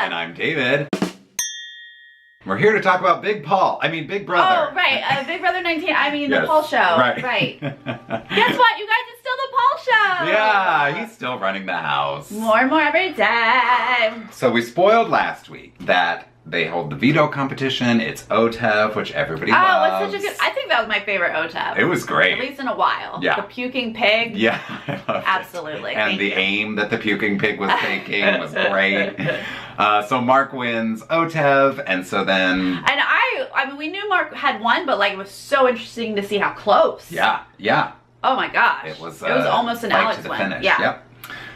And I'm David. We're here to talk about Big Brother. Oh, right. Big Brother 19. Yes, the Paul show. Right. Guess what? You guys, it's still the Paul show. Yeah, he's still running the house. More and more every day. So we spoiled last week that they hold the veto competition. It's OTEV, which everybody loves. It's such a good... I think that was my favorite OTEV. It was great. At least in a while. Yeah. The puking pig. Yeah, I loved Absolutely. it. And the aim that the puking pig was taking was great. So Mark wins OTEV, and so then... And I mean, we knew Mark had won, but like it was so interesting to see how close. Yeah. Oh my gosh. It was almost an fight Alex to the win. finish. Yeah. Yep.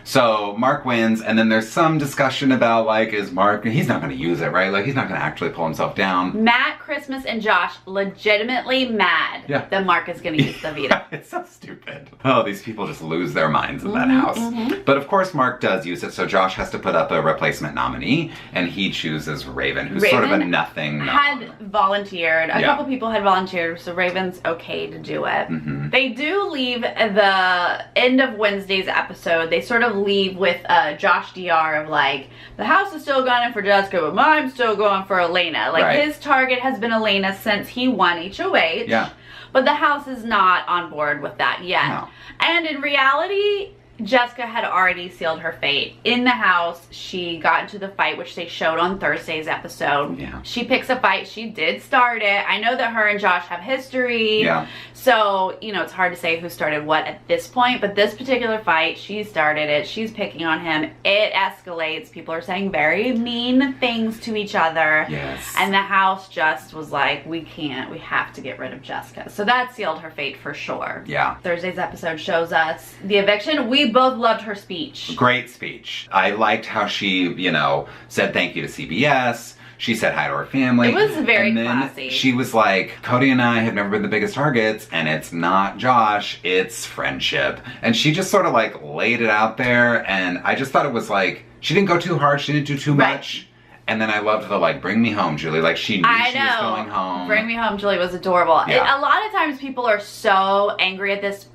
So Mark wins, and then there's some discussion about like, is Mark, he's not going to use it, right? Like he's not going to actually pull himself down. Matt, Christmas, and Josh legitimately mad that Mark is going to use the veto. It's so stupid. Oh, these people just lose their minds in that house. But of course Mark does use it, so Josh has to put up a replacement nominee, and he chooses Raven, who's sort of a nothing had volunteered. A couple people had volunteered, so Raven's okay to do it. They do leave the end of Wednesday's episode. They sort of leave with Josh DR of like, the house is still going for Jessica, but I'm still going for Elena. Like his target has been Elena since he won HOH. Yeah. But the house is not on board with that yet. No. And in reality, Jessica had already sealed her fate. In the house, she got into the fight, which they showed on Thursday's episode. Yeah. She picks a fight. She did start it. I know that her and Josh have history. Yeah. So, you know, it's hard to say who started what at this point, but this particular fight, she started it. She's picking on him. It escalates. People are saying very mean things to each other. Yes. And the house just was like, we have to get rid of Jessica. So that sealed her fate for sure. Yeah. Thursday's episode shows us the eviction. We both loved her speech. Great speech. I liked how she, you know, said thank you to CBS. She said hi to her family. It was very and then classy. She was like, Cody and I have never been the biggest targets, and it's not Josh, it's friendship. And she just sort of like laid it out there, and I just thought it was like, she didn't go too hard, she didn't do too much. And then I loved the like, bring me home, Julie. Like she knew she was going home. Bring me home, Julie was adorable. Yeah. A lot of times people are so angry at this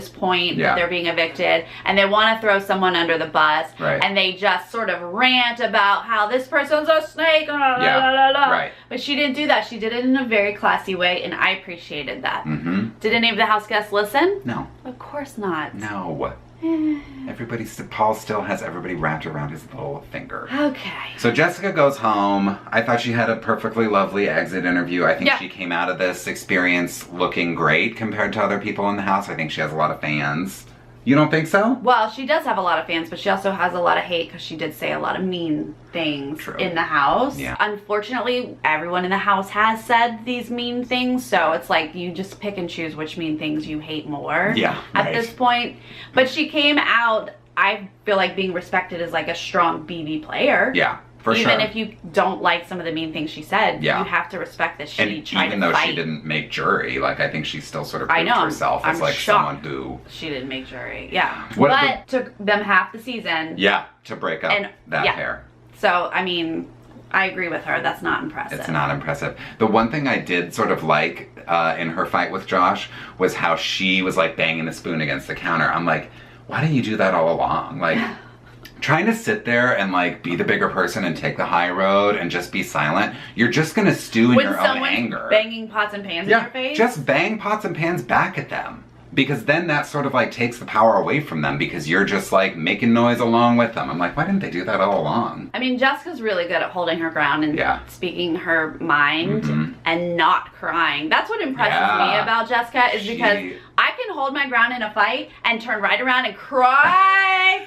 point that they're being evicted, and they want to throw someone under the bus, and they just sort of rant about how this person's a snake, but she didn't do that. She did it in a very classy way, and I appreciated that. Did any of the house guests listen? No. Of course not. No. Paul still has everybody wrapped around his little finger. Okay. So Jessica goes home. I thought she had a perfectly lovely exit interview. I think she came out of this experience looking great compared to other people in the house. I think she has a lot of fans. You don't think so? Well, she does have a lot of fans, but she also has a lot of hate because she did say a lot of mean things in the house. Yeah. Unfortunately, everyone in the house has said these mean things, so it's like you just pick and choose which mean things you hate more at this point. But she came out, I feel like, being respected as like a strong BB player. Yeah. For even if you don't like some of the mean things she said, you have to respect that she tried to fight. Even though she didn't make jury, like I think she still sort of proved herself as like someone who... She didn't make jury, but took them half the season. Yeah, to break up that pair. So, I mean, I agree with her. That's not impressive. It's not impressive. The one thing I did sort of like in her fight with Josh was how she was like banging the spoon against the counter. I'm like, why didn't you do that all along? Like... Trying to sit there and like be the bigger person and take the high road and just be silent, you're just gonna stew in your own anger. Banging pots and pans in your face? Just bang pots and pans back at them. Because then that sort of like takes the power away from them because you're just like making noise along with them. I'm like, why didn't they do that all along? I mean, Jessica's really good at holding her ground and speaking her mind and not crying. That's what impresses me about Jessica is because I can hold my ground in a fight and turn right around and cry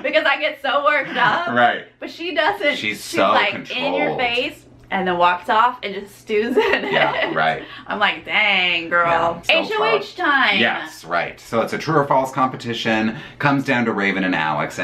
because I get so worked up. Right. But she doesn't. She's so like controlled. In your face. And then walks off and just stews in it. Yeah, right. I'm like, dang, girl. HOH time. Yes, right. So it's a true or false competition. Comes down to Raven and Alex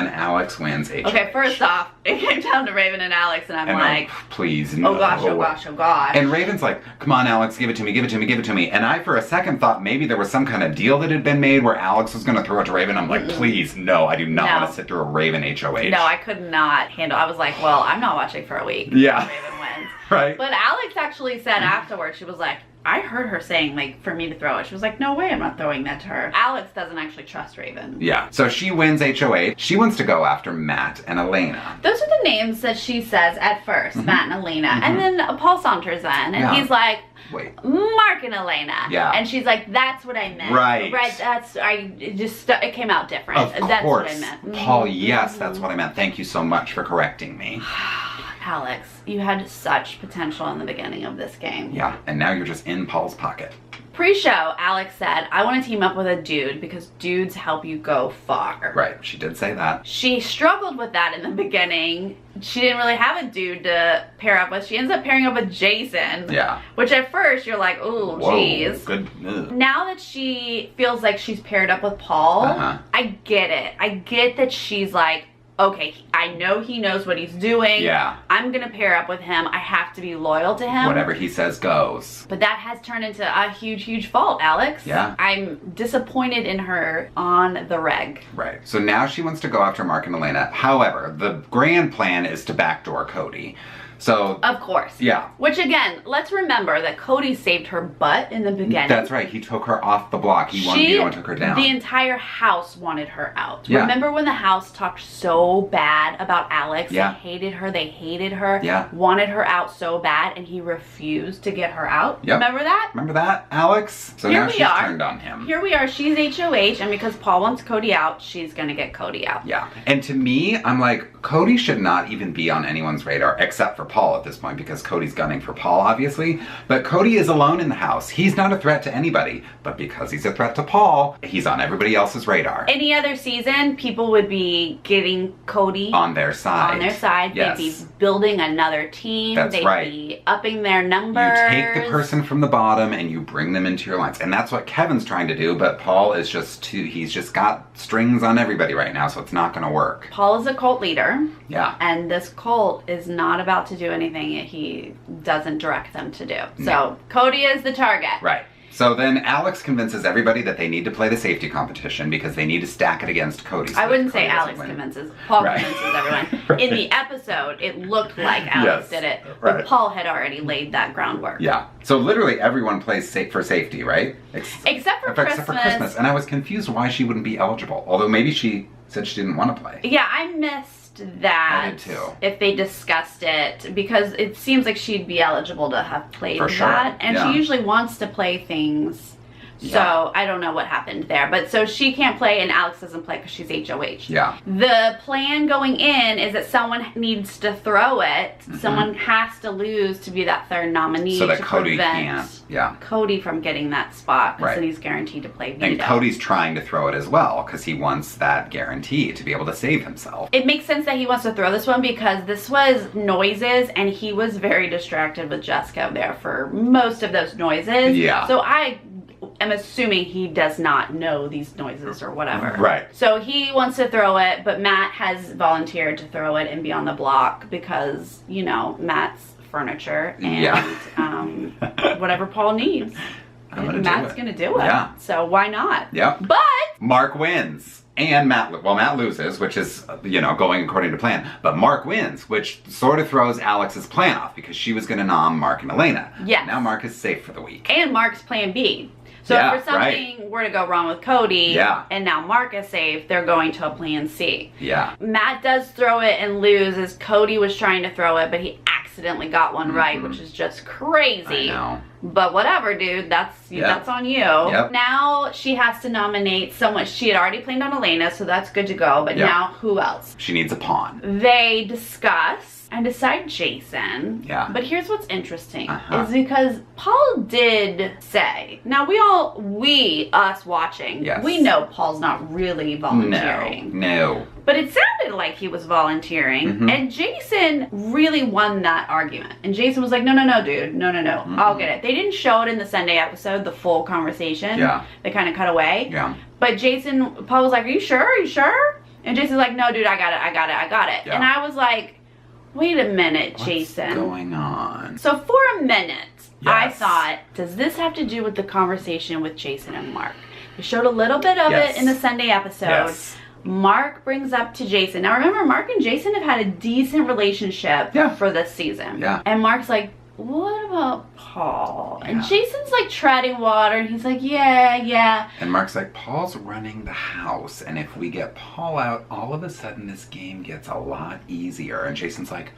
wins HOH. Okay, first off, it came down to Raven and Alex, and I'm like, please, no. Oh gosh, oh gosh, oh gosh. And Raven's like, come on, Alex, give it to me, give it to me, give it to me. And I, for a second, thought maybe there was some kind of deal that had been made where Alex was going to throw it to Raven. I'm like, please, no, I do not want to sit through a Raven HOH. No, I could not handle. I was like, well, I'm not watching for a week. Yeah. Raven wins. Right. But Alex actually said afterwards, she was like, I heard her saying, like, for me to throw it. She was like, no way, I'm not throwing that to her. Alex doesn't actually trust Raven. Yeah. So she wins HOH. She wants to go after Matt and Elena. Those are the names that she says at first, Matt and Elena. And then Paul saunters in, and he's like, wait, Mark and Elena. Yeah. And she's like, that's what I meant. Right. It came out different. Of course. That's what I meant. Paul, yes, that's what I meant. Thank you so much for correcting me. Alex, you had such potential in the beginning of this game. Yeah, and now you're just in Paul's pocket. Pre-show, Alex said, I want to team up with a dude because dudes help you go far. Right, she did say that. She struggled with that in the beginning. She didn't really have a dude to pair up with. She ends up pairing up with Jason. Yeah. Which at first you're like, ooh, geez. Good. Now that she feels like she's paired up with Paul, I get it. I get that she's like, okay, I know he knows what he's doing. Yeah. I'm gonna pair up with him. I have to be loyal to him. Whatever he says goes. But that has turned into a huge, huge fault, Alex. Yeah. I'm disappointed in her on the reg. Right. So now she wants to go after Mark and Elena. However, the grand plan is to backdoor Cody. So, of course. Yeah. Which again, let's remember that Cody saved her butt in the beginning. That's right. He took her off the block. He wanted to go and took her down. The entire house wanted her out. Yeah. Remember when the house talked so bad about Alex? Yeah. They hated her. They hated her. Yeah. Wanted her out so bad, and he refused to get her out. Yep. Remember that? Remember that, Alex? So now she's turned on him. Here we are. She's HOH, and because Paul wants Cody out, she's gonna get Cody out. Yeah. And to me, I'm like, Cody should not even be on anyone's radar except for Paul at this point, because Cody's gunning for Paul, obviously. But Cody is alone in the house. He's not a threat to anybody. But because he's a threat to Paul, he's on everybody else's radar. Any other season, people would be getting Cody on their side. On their side. Yes. They'd be building another team. That's right. They'd be upping their numbers. You take the person from the bottom and you bring them into your lines. And that's what Kevin's trying to do, but Paul is he's just got strings on everybody right now, so it's not gonna work. Paul is a cult leader. Yeah. And this cult is not about to do anything he doesn't direct them to do. So Cody is the target. Right. So then Alex convinces everybody that they need to play the safety competition because they need to stack it against Cody. So I wouldn't say Alex convinces. Paul convinces everyone. Right. In the episode, it looked like Alex did it, but Paul had already laid that groundwork. Yeah. So literally everyone plays for safety, right? Except for Christmas. And I was confused why she wouldn't be eligible. Although maybe she said she didn't want to play. Yeah, I missed that. I did too. If they discussed it, because it seems like she'd be eligible to have played that, and she usually wants to play things. So I don't know what happened there, but so she can't play and Alex doesn't play because she's HOH. Yeah. The plan going in is that someone needs to throw it. Someone has to lose to be that third nominee so that to Cody prevent Cody from getting that spot, because then he's guaranteed to play Veto. And Cody's trying to throw it as well because he wants that guarantee to be able to save himself. It makes sense that he wants to throw this one because this was noises and he was very distracted with Jessica there for most of those noises. Yeah. So I'm assuming he does not know these noises or whatever. Right. So he wants to throw it, but Matt has volunteered to throw it and be on the block because, you know, Matt's furniture and whatever Paul needs. Matt's gonna do it. Yeah. So why not? Yep. But Mark wins. And Matt loses, which is, you know, going according to plan. But Mark wins, which sort of throws Alex's plan off because she was going to nom Mark and Elena. Yes. Now Mark is safe for the week. And Mark's plan B. So if something were to go wrong with Cody, and now Mark is safe, they're going to a plan C. Yeah. Matt does throw it and loses. Cody was trying to throw it, but he accidentally got one right, which is just crazy. I know. But whatever, dude. That's on you. Yep. Now she has to nominate someone. She had already planned on Elena, so that's good to go. But now who else? She needs a pawn. They discuss and decide Jason. Yeah. But here's what's interesting is because Paul did say, now us watching, we know Paul's not really volunteering. No. But it sounded like he was volunteering, and Jason really won that argument. And Jason was like, no, dude, no, I'll get it. They didn't show it in the Sunday episode, the full conversation. Yeah. They kind of cut away. Yeah. But Paul was like, are you sure? And Jason's like, no, dude, I got it. Yeah. And I was like, wait a minute, Jason. What's going on? So for a minute, I thought, does this have to do with the conversation with Jason and Mark? They showed a little bit of it in the Sunday episode. Yes. Mark brings up to Jason. Now remember, Mark and Jason have had a decent relationship for this season. Yeah. And Mark's like, what about Paul? Yeah. And Jason's like treading water, and he's like, yeah. And Mark's like, Paul's running the house, and if we get Paul out, all of a sudden this game gets a lot easier. And Jason's like,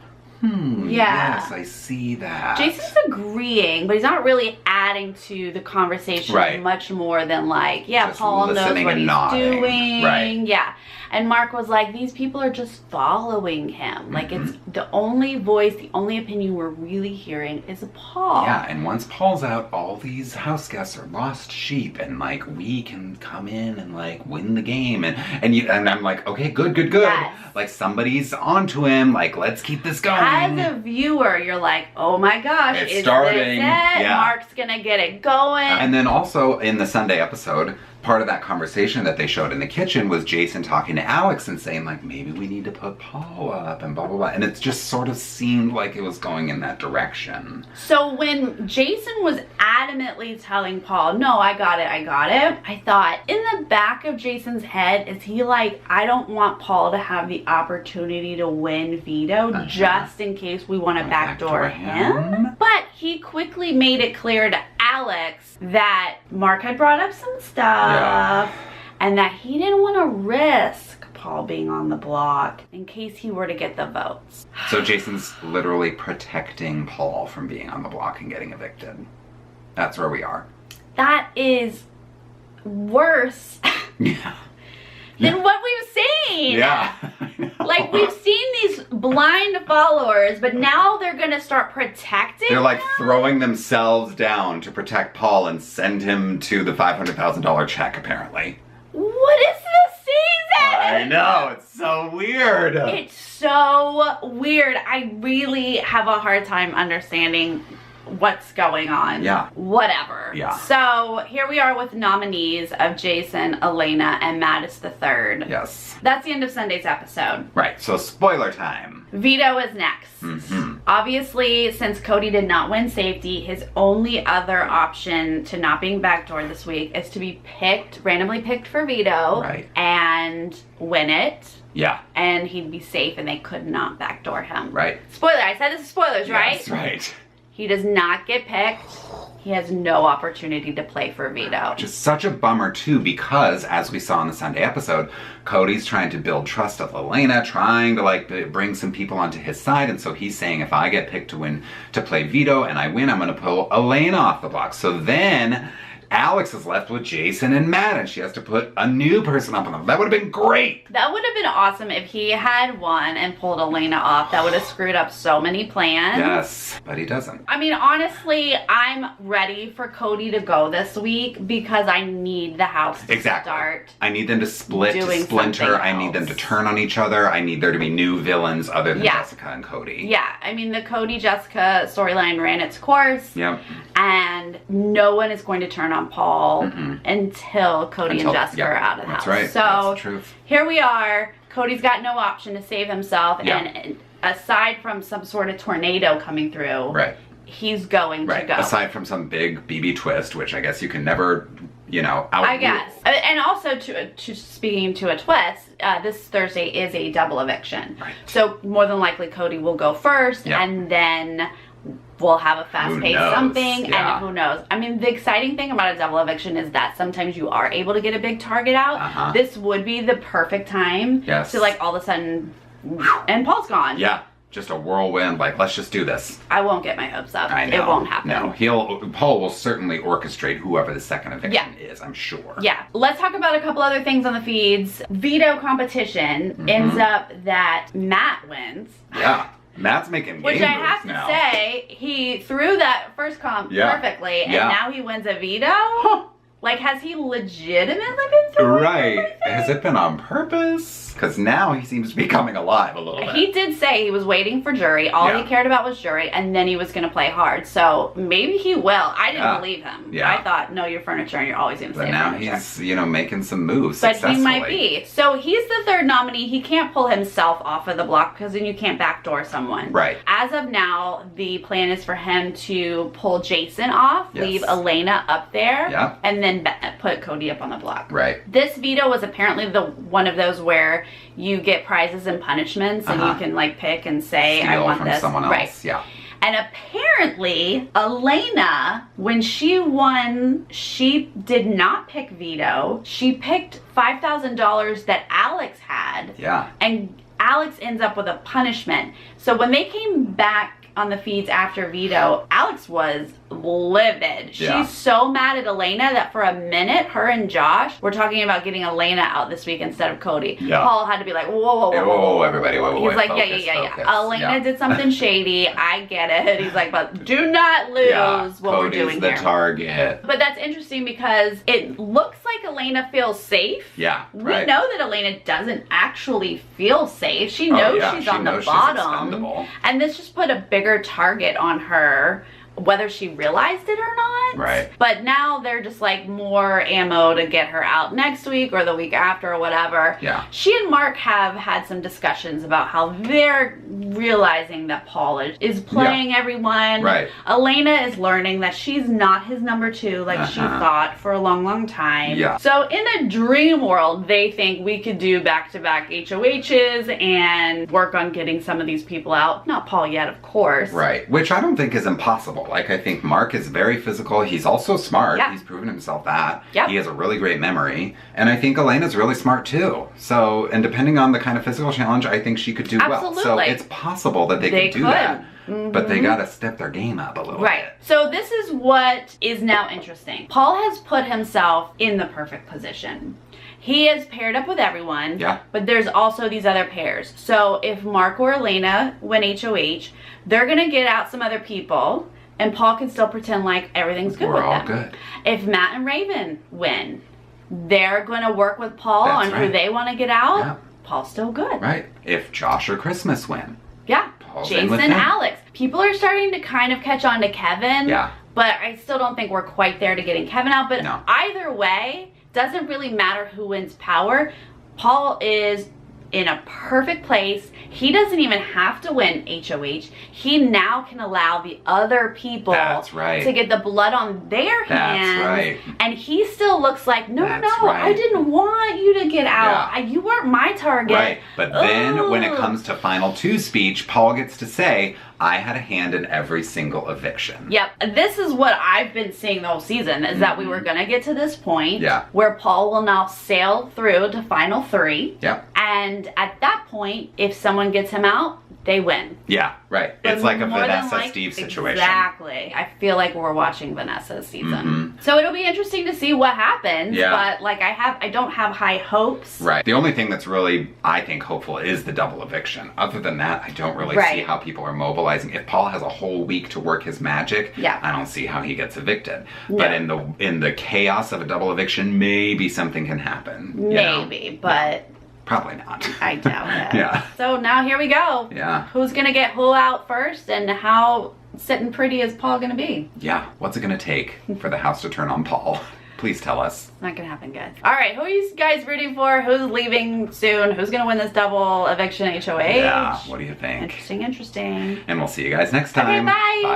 yes, I see that. Jason's agreeing, but he's not really adding to the conversation much more than like, just Paul knows what he's doing. Right. Yeah. And Mark was like, these people are just following him. Like, it's the only voice, the only opinion we're really hearing is Paul. Yeah, and once Paul's out, all these house guests are lost sheep, and like, we can come in and like win the game. And I'm like, okay, good. Yes. Like, somebody's onto him. Like, let's keep this going. As a viewer, you're like, oh my gosh, it's starting. This it? Yeah. Mark's gonna get it going. And then also in the Sunday episode, part of that conversation that they showed in the kitchen was Jason talking to Alex and saying like, maybe we need to put Paul up and blah, blah, blah. And it just sort of seemed like it was going in that direction. So when Jason was adamantly telling Paul, no, I got it, I thought in the back of Jason's head, is he like, I don't want Paul to have the opportunity to win Veto just in case we want to backdoor him? But he quickly made it clear to Alex that Mark had brought up some stuff and that he didn't want to risk Paul being on the block in case he were to get the votes. So Jason's literally protecting Paul from being on the block and getting evicted. That's where we are. That is worse than what we've seen. Yeah. Like, we've seen these blind followers, but now they're gonna start protecting They're like him? throwing themselves down to protect Paul and send him to the $500,000 check, apparently. What is this season? I know, it's so weird. It's so weird. I really have a hard time understanding what's going on. Yeah. Whatever. Yeah. So here we are with nominees of Jason, Elena, and Mattis III. Yes. That's the end of Sunday's episode. Right, so spoiler time. Veto is next. Obviously, since Cody did not win safety, his only other option to not being backdoored this week is to be randomly picked for Veto and win it. Yeah. And he'd be safe and they could not backdoor him. Right. Spoiler, I said this is spoilers, right? That's right. He does not get picked. He has no opportunity to play for Veto. Which is such a bummer too, because as we saw in the Sunday episode, Cody's trying to build trust with Elena, trying to like bring some people onto his side, and so he's saying if I get picked to play Veto and I win, I'm gonna pull Elena off the block. So then Alex is left with Jason and Matt, and she has to put a new person up on them. That would have been great. That would have been awesome if he had won and pulled Elena off. That would have screwed up so many plans. Yes, but he doesn't. I mean, honestly, I'm ready for Cody to go this week because I need the house to start. I need them to splinter. I need them to turn on each other. I need there to be new villains other than Jessica and Cody. Yeah, I mean, the Cody-Jessica storyline ran its course. Yep. And no one is going to turn on Paul until Cody and Jessica are out of the house. That's right. So that's the truth. Here we are. Cody's got no option to save himself. And aside from some sort of tornado coming through, he's going to go. Aside from some big BB twist, which I guess you can never, I guess. And also, speaking to a twist, this Thursday is a double eviction. Right. So more than likely Cody will go first, and then we'll have a fast-paced something, and who knows. I mean, the exciting thing about a double eviction is that sometimes you are able to get a big target out. This would be the perfect time to, like, all of a sudden, and Paul's gone. Yeah, just a whirlwind, like, let's just do this. I won't get my hopes up. I know. It won't happen. No, Paul will certainly orchestrate whoever the second eviction is, I'm sure. Yeah. Let's talk about a couple other things on the feeds. Veto competition ends up that Matt wins. Yeah. Matt's making game Which I have to say, he threw that first comp perfectly, and now he wins a Veto? Like, has he legitimately been throwing everything? Has it been on purpose? Because now he seems to be coming alive a little bit. He did say he was waiting for jury. All he cared about was jury, and then he was going to play hard. So maybe he will. I didn't believe him. I thought, no, you're furniture, and you're always going to say now furniture. he's, making some moves But successfully. he might be. So he's the third nominee. He can't pull himself off of the block because then you can't backdoor someone. Right. As of now, the plan is for him to pull Jason off, leave Elena up there, and then put Cody up on the block. Right. This Veto was apparently one of those where you get prizes and punishments, and you can like pick and say, Steal I want from this. someone else. Right. Yeah. And apparently, Elena, when she won, she did not pick Veto. She picked $5,000 that Alex had. Yeah. And Alex ends up with a punishment. So when they came back on the feeds after Veto, Alex was livid. Yeah. She's so mad at Elena that for a minute, her and Josh were talking about getting Elena out this week instead of Cody. Yeah. Paul had to be like, whoa, everybody, whoa, He's like, focus, yeah. Elena did something shady. I get it. He's like, but do not lose what we're doing the here. Target. But that's interesting because it looks like Elena feels safe. Yeah, We know that Elena doesn't actually feel safe. She knows she's on the bottom. And this just put a bigger target on her, whether she realized it or not. Right. But now they're just like more ammo to get her out next week or the week after or whatever. Yeah. She and Mark have had some discussions about how they're realizing that Paul is playing everyone. Right. Elena is learning that she's not his number 2 like she thought for a long time. Yeah. So in a dream world, they think we could do back-to-back HOHs and work on getting some of these people out. Not Paul yet, of course. Right. Which I don't think is impossible. Like, I think Mark is very physical. He's also smart. Yeah. He's proven himself that. Yep. He has a really great memory. And I think Elena's really smart too. So, and depending on the kind of physical challenge, I think she could do well. So it's possible that they could do that. But they gotta step their game up a little bit. So this is what is now interesting. Paul has put himself in the perfect position. He is paired up with everyone, but there's also these other pairs. So if Mark or Elena win HOH, they're gonna get out some other people, and Paul can still pretend like everything's good with them. We're all good. If Matt and Raven win, they're gonna work with Paul on who they want to get out. Yeah. Paul's still good. Right. If Josh or Christmas win. Yeah. Paul's in with Jason, them. Alex. People are starting to kind of catch on to Kevin. Yeah. But I still don't think we're quite there to getting Kevin out. But No. either way, doesn't really matter who wins power. Paul is in a perfect place. He doesn't even have to win HOH. He now can allow the other people to get the blood on their hands. And he still looks like, no, I didn't want you to get out. You weren't my target. Right. But then when it comes to final 2 speech, Paul gets to say, I had a hand in every single eviction. Yep. This is what I've been seeing the whole season, is that we were going to get to this point where Paul will now sail through to final 3. Yep. And at that point, if someone gets him out, they win. Yeah, right. It's like a Vanessa-Steve situation. Exactly. I feel like we're watching Vanessa's season. So it'll be interesting to see what happens. But like I don't have high hopes. Right. The only thing that's really, I think, hopeful is the double eviction. Other than that, I don't really see how people are mobilizing. If Paul has a whole week to work his magic, I don't see how he gets evicted. No. But in the chaos of a double eviction, maybe something can happen. Maybe, but... Probably not. I doubt it. So now here we go. Who's gonna get who out first, and how sitting pretty is Paul gonna be? What's it gonna take for the house to turn on Paul? Please tell us. It's not gonna happen, guys. All right, who are you guys rooting for? Who's leaving soon? Who's gonna win this double eviction HOH? Yeah, what do you think? Interesting. And we'll see you guys next time. Okay, bye.